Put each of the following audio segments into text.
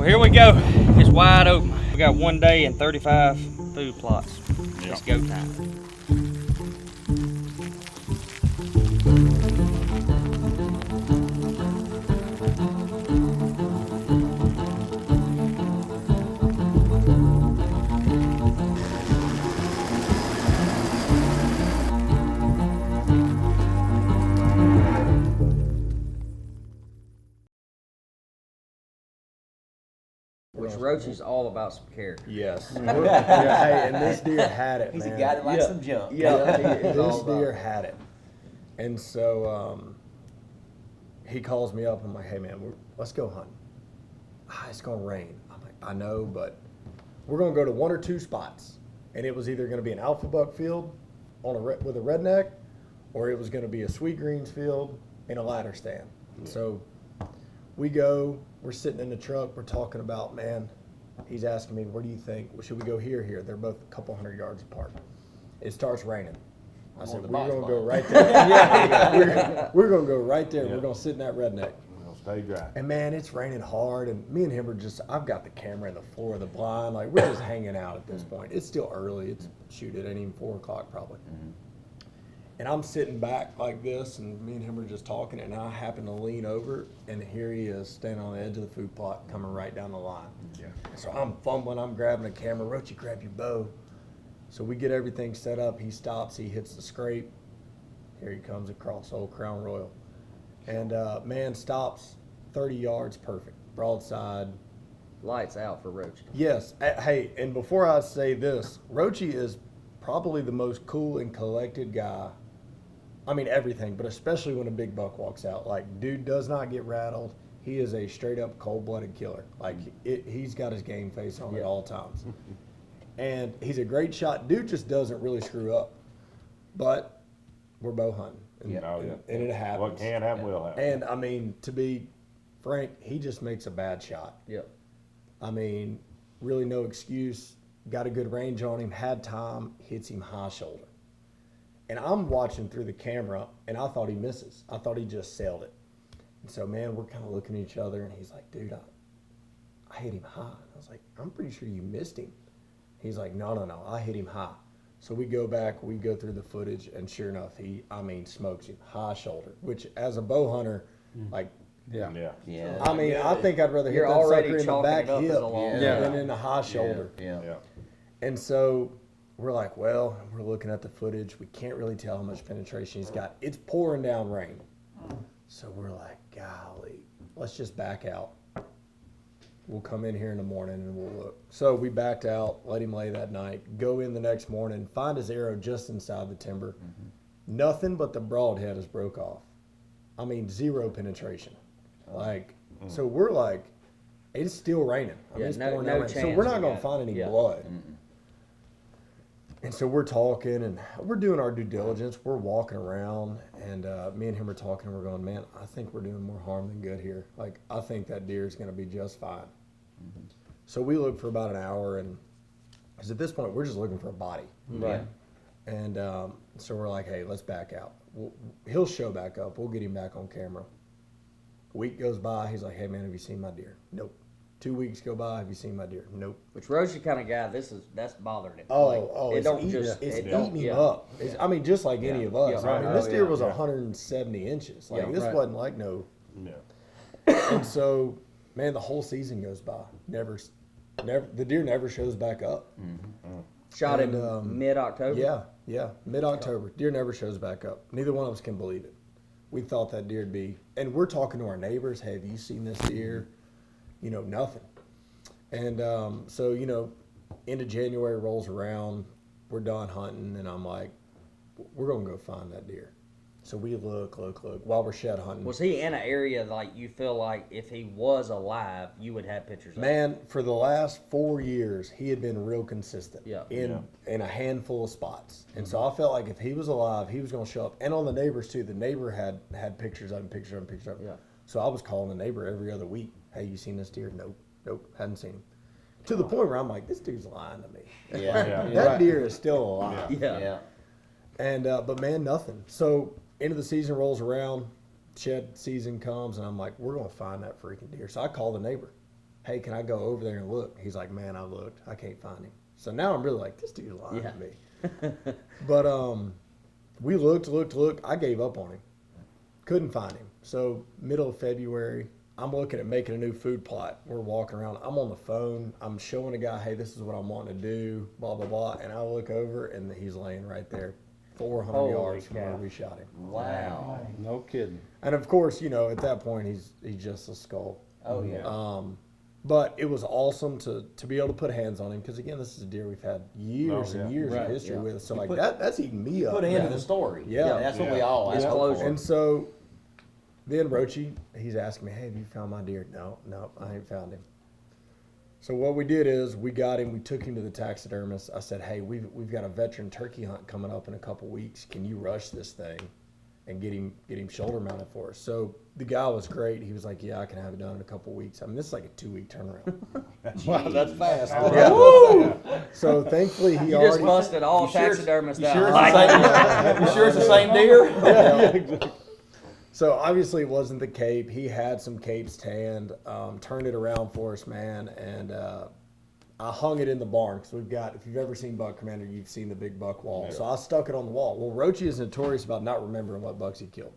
Well, here we go. It's wide open. We got 1 day and 35 food plots. It's go time. Which Rachi's all about some character. Yes. Hey, and this deer had it, He's man. a guy that likes some junk. This deer had it. And so he calls me up. I'm like, hey, man, let's go hunting. It's going to rain. I'm like, I know, but we're going to go to 1 or 2 spots. And it was either going to be an alpha buck field with a redneck, or it was going to be a sweet greens field in a ladder stand. So we go, we're sitting in the truck, we're talking about, man, he's asking me, where do you think, should we go here? They're both a couple hundred yards apart. It starts raining. I said, we're going to go right there. We're going to go right there. We're going to sit in that redneck. We'll stay dry. And man, it's raining hard, and me and him are just, I've got the camera in the floor of the blind, like we're just hanging out at this point. It's still early, it ain't even 4 o'clock probably. And I'm sitting back like this, and me and him are just talking, and I happen to lean over, and here he is standing on the edge of the food plot, coming right down the line. Yeah. So I'm fumbling, I'm grabbing the camera. Rachi, grab your bow. So we get everything set up. He stops, he hits the scrape. Here he comes across Old Crown Royal. And man stops 30 yards, perfect. Broadside. Lights out for Rachi. Yes. Hey, and before I say this, Rachi is probably the most cool and collected guy. I mean, everything, but especially when a big buck walks out. Like, dude does not get rattled. He is a straight-up cold-blooded killer. Like, he's got his game face on at all times. And he's a great shot. Dude just doesn't really screw up. But we're bow hunting. And, and it happens. What can happen will happen. And, I mean, to be frank, he just makes a bad shot. Yep. I mean, really no excuse. Got a good range on him, had time, hits him high shoulder. And I'm watching through the camera, and I thought he misses. I thought he just sailed it. And so, man, we're kind of looking at each other, and he's like, dude, I hit him high. And I was like, I'm pretty sure you missed him. He's like, no, I hit him high. So we go back, we go through the footage, and sure enough, smokes him high shoulder, which as a bow hunter, like, Yeah. I mean, I think I'd rather hit that sucker in the back hip Yeah. than in the high shoulder. Yeah. And so we're like, well, we're looking at the footage. We can't really tell how much penetration he's got. It's pouring down rain. So we're like, golly, let's just back out. We'll come in here in the morning and we'll look. So we backed out, let him lay that night, go in the next morning, find his arrow just inside the timber. Nothing but the broadhead is broke off. I mean, 0 penetration. Like, so we're like, it's still raining. I mean, it's pouring down rain. So we're not going to find any blood. And so we're talking and we're doing our due diligence. We're walking around, and me and him are talking, and we're going, man, I think we're doing more harm than good here. Like, I think that deer is going to be just fine. So we look for about an hour, and because at this point we're just looking for a body. Right. And so we're like, hey, let's back out. He'll show back up. We'll get him back on camera. A week goes by. He's like, hey, man, have you seen my deer? Nope. 2 weeks go by. Have you seen my deer? Nope. Which Rachi kind of guy, that's bothering him. It's eating him up. I mean, just like any of us. Yeah, I mean, this deer was 170 inches. Like, this wasn't like no. And so, man, the whole season goes by. Never. The deer never shows back up. Shot him mid-October? Yeah, mid-October. Deer never shows back up. Neither one of us can believe it. We thought that deer would be, and we're talking to our neighbors, hey, have you seen this deer? You know, nothing. And so, you know, end of January rolls around, we're done hunting, and I'm like, we're going to go find that deer. So we look while we're shed hunting. Was he in an area like you feel like if he was alive, you would have pictures of him? Man, for the last 4 years, he had been real consistent in a handful of spots. And so I felt like if he was alive, he was going to show up. And on the neighbors, too. The neighbor had pictures of him, Yeah. So I was calling the neighbor every other week. Hey, you seen this deer? Nope, hadn't seen him. To the point where I'm like, this dude's lying to me. That deer is still alive. Yeah. And, but man, nothing. So end of the season rolls around, shed season comes, and I'm like, we're going to find that freaking deer. So I call the neighbor. hey, can I go over there and look? He's like, man, I looked. I can't find him. So now I'm really like, this dude's lying to me. But we looked. I gave up on him. Couldn't find him. So middle of February, I'm looking at making a new food plot. We're walking around. I'm on the phone. I'm showing a guy, hey, this is what I'm wanting to do, blah, blah, blah. And I look over, and he's laying right there, 400 yards from where we shot him. Wow. No kidding. And, of course, you know, at that point, he's just a skull. Oh, yeah. But it was awesome to be able to put hands on him because, again, this is a deer we've had years and years of history with. So, like, that's eating me up. Put an end to the story. Yeah. That's what we all ask for. And so then Rachi, he's asking me, hey, have you found my deer? No, I ain't found him. So what we did is we got him, we took him to the taxidermist. I said, hey, we've got a veteran turkey hunt coming up in a couple weeks. Can you rush this thing and get him shoulder mounted for us? So the guy was great. He was like, yeah, I can have it done in a couple weeks. I mean, this is like a 2-week turnaround. Wow, that's fast. Yeah. Woo! So thankfully he You already just busted all taxidermists out. You sure it's the same deer? Yeah. So obviously it wasn't the cape. He had some capes tanned, turned it around for us, man, and I hung it in the barn because we've got, if you've ever seen Buck Commander, you've seen the big buck wall. Yeah. So I stuck it on the wall. Well, Rachi is notorious about not remembering what bucks he killed.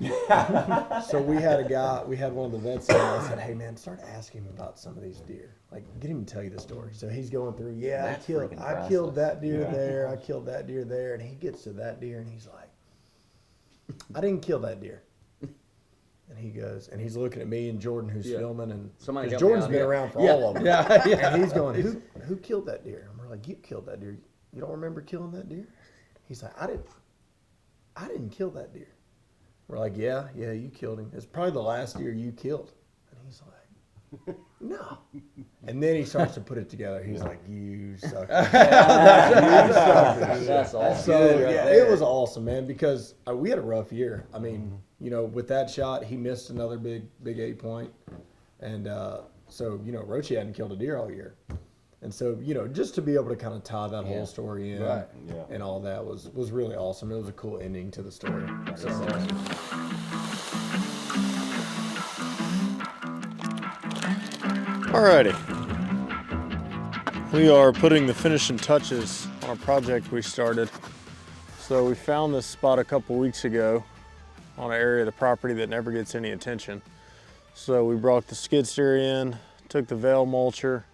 So we had one of the vets in, and I said, hey man, start asking him about some of these deer. Like, get him to tell you the story. So he's going through, I killed that deer there, I killed that deer there, and he gets to that deer and he's like, I didn't kill that deer. And he goes, and he's looking at me and Jordan, who's filming, and because Jordan's been around for all of them. And he's going, who killed that deer? And we're like, you killed that deer. You don't remember killing that deer? He's like, I didn't kill that deer. We're like, yeah, you killed him. It's probably the last deer you killed. And he's like, no. And then he starts to put it together. He's like, you sucker. That's awesome. So it was awesome, man, because we had a rough year. I mean, you know, with that shot, he missed another big 8-point. And so, you know, Rachi hadn't killed a deer all year. And so, you know, just to be able to kind of tie that whole story in and all that was really awesome. It was a cool ending to the story. So, alrighty. We are putting the finishing touches on a project we started. So we found this spot a couple weeks ago on an area of the property that never gets any attention. So we brought the skid steer in, took the veil mulcher,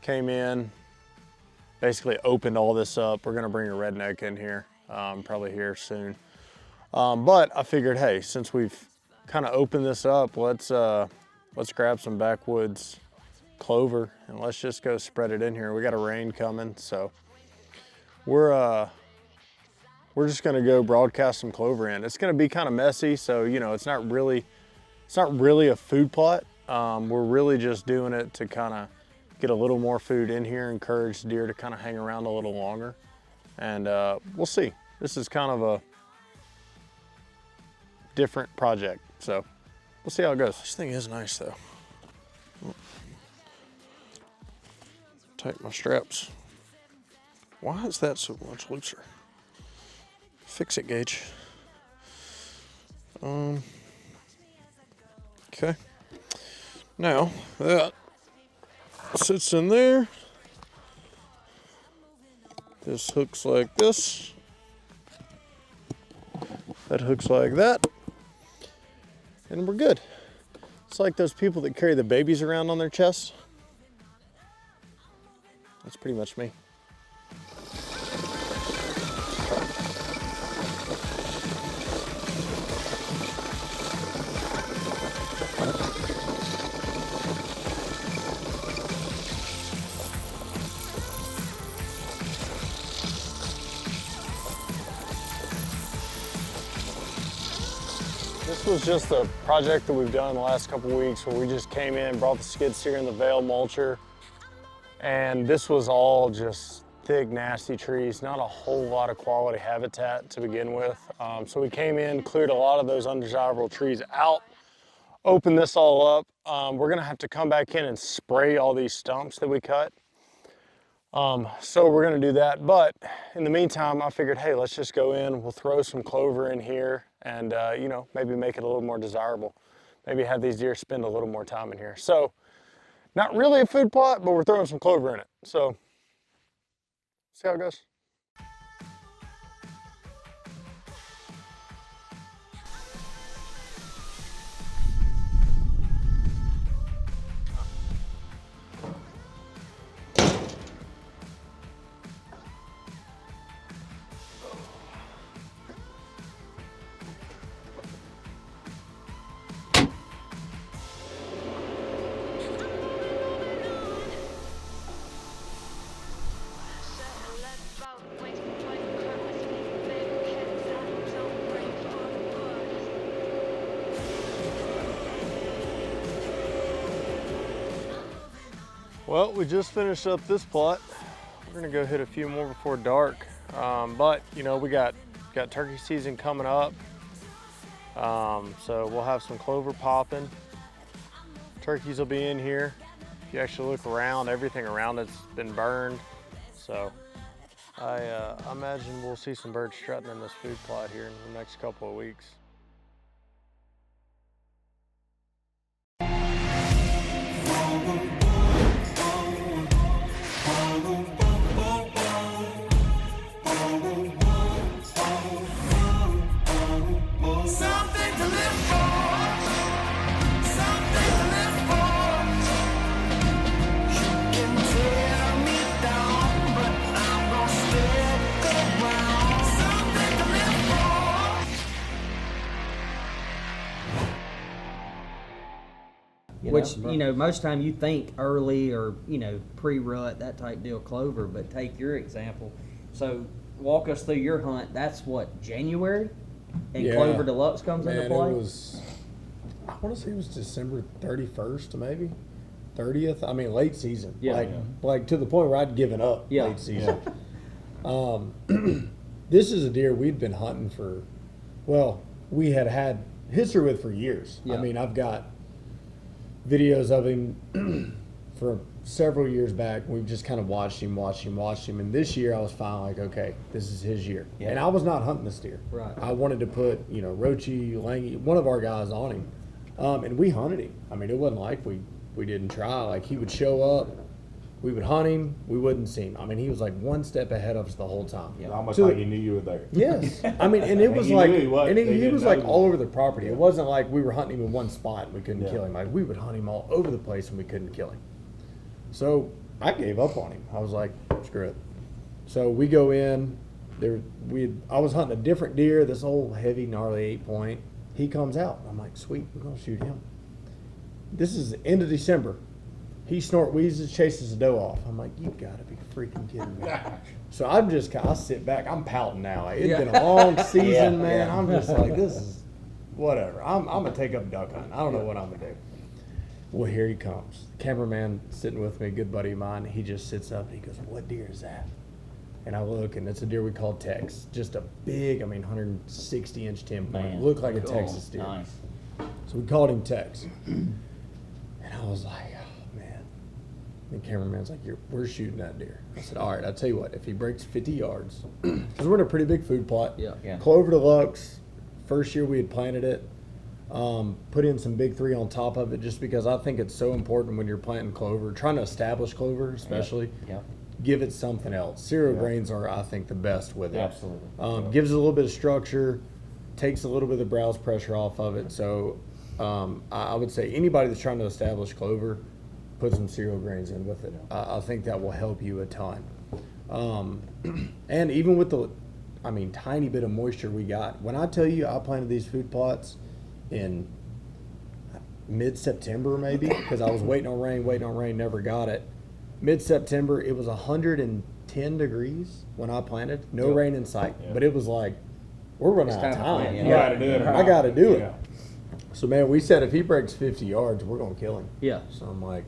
came in, basically opened all this up. We're gonna bring a redneck in here, probably here soon. But I figured, hey, since we've kind of opened this up, let's grab some backwoods clover and let's just go spread it in here. We got a rain coming, so we're just gonna go broadcast some clover in. It's gonna be kind of messy, so you know, it's not really a food plot. We're really just doing it to kind of get a little more food in here, encourage deer to kind of hang around a little longer, and we'll see. This is kind of a different project, so we'll see how it goes. This thing is nice though. Tighten my straps. Why is that so much looser? Fix it, Gage. Okay. Now that sits in there. This hooks like this. That hooks like that. And we're good. It's like those people that carry the babies around on their chests. That's pretty much me. This was just a project that we've done the last couple weeks where we just came in, brought the skid steer and the veil mulcher, and this was all just thick, nasty trees, not a whole lot of quality habitat to begin with. So we came in, cleared a lot of those undesirable trees out, opened this all up. We're gonna have to come back in and spray all these stumps that we cut. So we're gonna do that, but in the meantime, I figured, hey, let's just go in, we'll throw some clover in here and, you know, maybe make it a little more desirable. Maybe have these deer spend a little more time in here. So Not really a food plot, but we're throwing some clover in it. So, see how it goes. Well, we just finished up this plot. We're gonna go hit a few more before dark. But you know, we got turkey season coming up. So we'll have some clover popping. Turkeys will be in here. If you actually look around, everything around it's been burned. So I imagine we'll see some birds strutting in this food plot here in the next couple of weeks. Which, you know, most time you think early or, you know, pre-rut, that type deal, clover, but take your example. So walk us through your hunt. That's what, January? And Yeah. Clover Deluxe comes into play? It was, I want to say it was December 31st, maybe 30th. I mean, late season. Yeah. Like to the point where I'd given up Yeah. late season. This is a deer we'd been hunting for, well, we had history with for years. Yeah. I mean, I've got videos of him from several years back. We've just kind of watched him. And this year I was finally like, okay, this is his year. Yeah. And I was not hunting this deer. Right. I wanted to put, you know, Rachi, Langy, one of our guys on him. And we hunted him. I mean, it wasn't like we didn't try. Like, he would show up, we would hunt him, we wouldn't see him. I mean, he was like one step ahead of us the whole time. It's almost So- like he knew you were there. Yes. I mean, and it was he like, knew he was- and they he didn't was know like he all was. over the property. It wasn't like we were hunting him in one spot and we couldn't Yeah. kill him. Like, we would hunt him all over the place and we couldn't kill him. So I gave up on him. I was like, screw it. So we go in. I was hunting a different deer. This old heavy gnarly 8-point. He comes out. I'm like, sweet, we're gonna shoot him. This is the end of December. He snort wheezes, chases the doe off. I'm like, you gotta be freaking kidding me. So I sit back. I'm pouting now. Like, it's been a long season, Yeah, man. yeah. I'm just like, this is whatever. I'm gonna take up duck hunting. I don't know what I'm gonna do. Well, here he comes. Cameraman sitting with me, a good buddy of mine. He just sits up and he goes, what deer is that? And I look, and it's a deer we call Tex. Just a big, 160-inch 10-point. Man, Looked like a cool. Texas deer. Nice. So we called him Tex. And I was like, oh, man. And the cameraman's like, we're shooting that deer. I said, all right, I'll tell you what. If he breaks 50 yards, because we're in a pretty big food plot. Yeah. Yeah. Clover Deluxe, first year we had planted it. Put in some big 3 on top of it just because I think it's so important when you're planting clover, trying to establish clover especially. Yeah. Give it something else. Cereal grains are, I think, the best with it. Absolutely. Gives it a little bit of structure, takes a little bit of the browse pressure off of it. So I would say anybody that's trying to establish clover, put some cereal grains in with it. I think that will help you a ton. And even with the, tiny bit of moisture we got. When I tell you I planted these food plots in mid-September maybe, because I was waiting on rain, never got it. Mid-September, it was 110 degrees when I planted. No rain in sight. Yeah. But it was like, we're running out of time to time. plant, You gotta do it. I gotta do Yeah. it. So, man, we said if he breaks 50 yards, we're going to kill him. Yeah. So I'm like,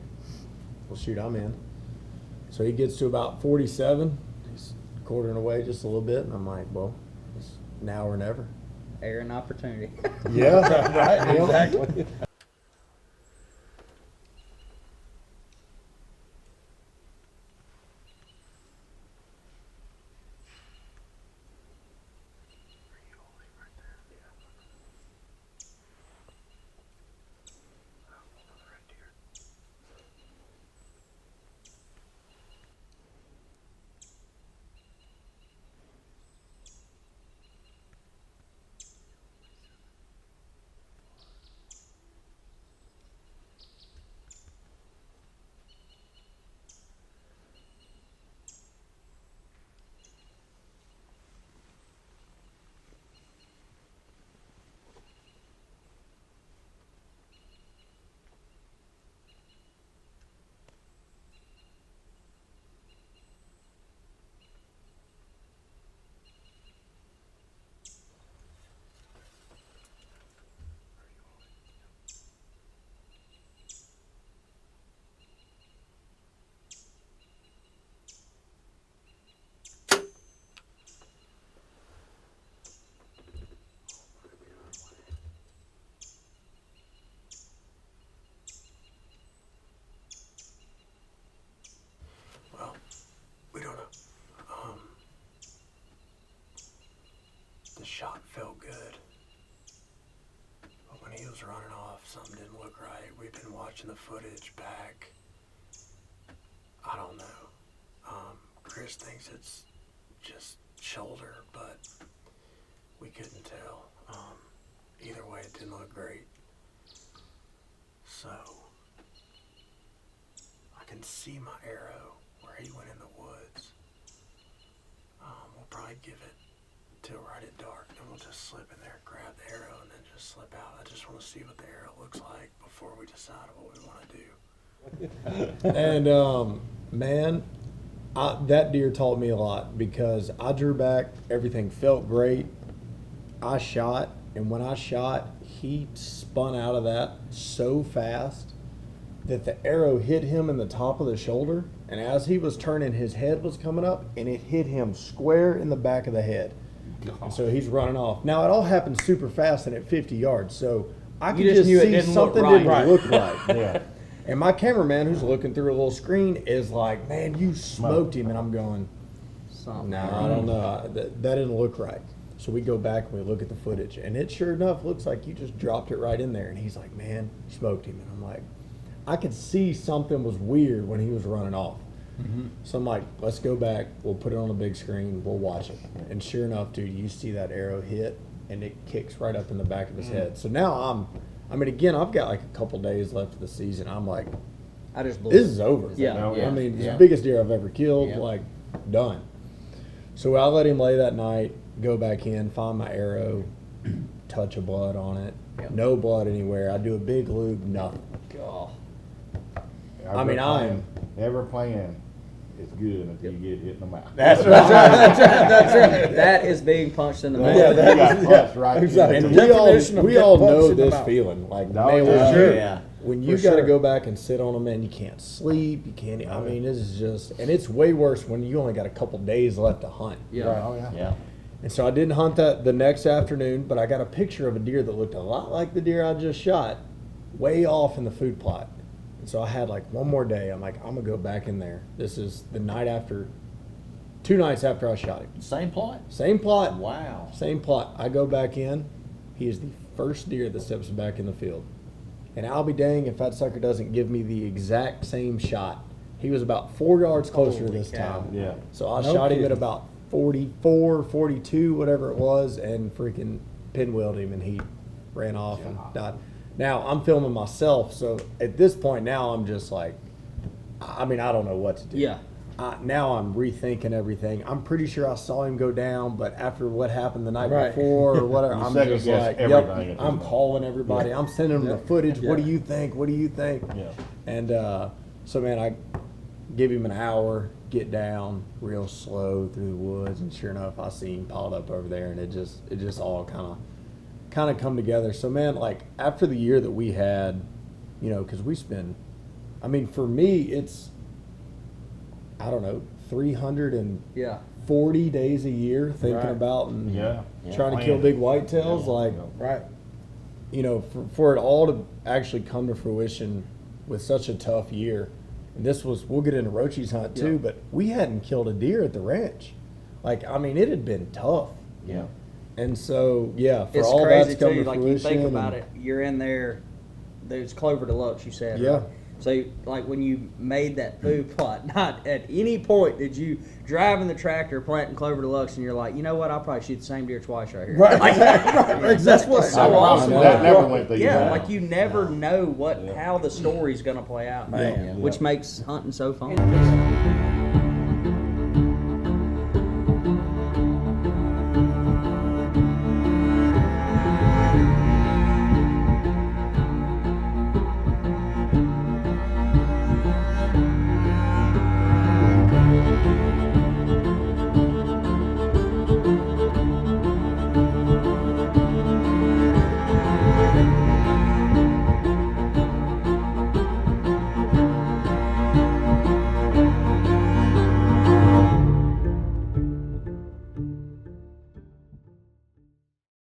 well, shoot, I'm in. So he gets to about 47. He's quartering away just a little bit. And I'm like, well, it's now or never. Air and opportunity. Yeah, right, exactly. something didn't look right. We've been watching the footage back. I don't know. Chris thinks it's just shoulder, but we couldn't tell. Either way, it didn't look great. So, I can see my arrow where he went in the woods. We'll probably give it till right at dark, and we'll just slip in there, grab the arrow, and then just slip out. I just want to see what the arrow looks like before we decide what we want to do. And man, that deer taught me a lot, because I drew back, everything felt great. I shot, and when I shot, he spun out of that so fast that the arrow hit him in the top of the shoulder, and as he was turning, his head was coming up, and it hit him square in the back of the head. And so he's running off. Now, it all happened super fast and at 50 yards, so I could just see something didn't look right. Yeah. And my cameraman, who's looking through a little screen, is like, man, you smoked him. And I'm going, no, I don't know. That didn't look right. So we go back and we look at the footage, and it sure enough looks like you just dropped it right in there. And he's like, man, you smoked him. And I'm like, I could see something was weird when he was running off. Mm-hmm. So I'm like, let's go back. We'll put it on the big screen. We'll watch it. And sure enough, dude, you see that arrow hit, and it kicks right up in the back of his head. So now again, I've got like a couple days left of the season. I'm like, this is over. Yeah. Yeah. I mean, it's the biggest deer I've ever killed. Yeah. Like, done. So I let him lay that night, go back in, find my arrow, touch of blood on it. Yeah. No blood anywhere. I do a big lube, nothing. God. Every plan is good until you get hit in the mouth. That's That's right. That is being punched in the mouth. Yeah, that got punched right exactly. in And the we all know in the this mouth. feeling. Like, No, man, yeah. when you- Yeah. when you For got to sure. go back and sit on them, man, you can't sleep. You can't. I mean, this is just, and it's way worse when you only got a couple days left to hunt. Yeah. Right, oh, yeah. Yeah. And so I didn't hunt that the next afternoon, but I got a picture of a deer that looked a lot like the deer I just shot, way off in the food plot. And so I had like one more day. I'm like, I'm gonna go back in there. This is the night after, 2 nights after I shot him. Same plot. Same plot. Wow. Same plot. I go back in. He is the first deer that steps back in the field. And I'll be dang if that sucker doesn't give me the exact same shot. He was about 4 yards closer Holy this cow. time. Yeah. So I No shot him at kidding. about 44, 42, whatever it was, and freaking pinwheeled him, and he ran off and died. Now, I'm filming myself, so at this point now I'm just like, I mean, I don't know what to do. Yeah. Now I'm rethinking everything. I'm pretty sure I saw him go down, but after what happened the night Right. before or whatever, You I'm second just guess like, everything yep, at I'm this calling everybody. I'm sending them the footage. What do you think? What do you think? Yeah. And so, man, I give him an hour, get down real slow through the woods, and sure enough, I see him piled up over there, and it just all kind of come together. So, man, like after the year that we had, you know, because we spend, I mean, for me, it's, I don't know, 340 Yeah. days a year thinking Right. about and Yeah. trying to Yeah. kill big whitetails. Like, Right. you know, for it all to actually come to fruition with such a tough year. And this was, we'll get into Rachi's hunt too, Yeah. but we hadn't killed a deer at the ranch. Like, I mean, it had been tough. Yeah. And so, yeah, for It's all crazy that's come too. to Like you fruition. think about and- it, you're in there. There's Clover Deluxe. You said. Yeah. Right? So like when you made that food plot, not at any point did you driving the tractor planting Clover Deluxe and you're like, you know what? I'll probably shoot the same deer twice right here. Right. Like, that's what's so I awesome. know. about That it. never went through your Yeah, mind. like you never know how the story's gonna play out, Man. which makes hunting so fun. Yeah.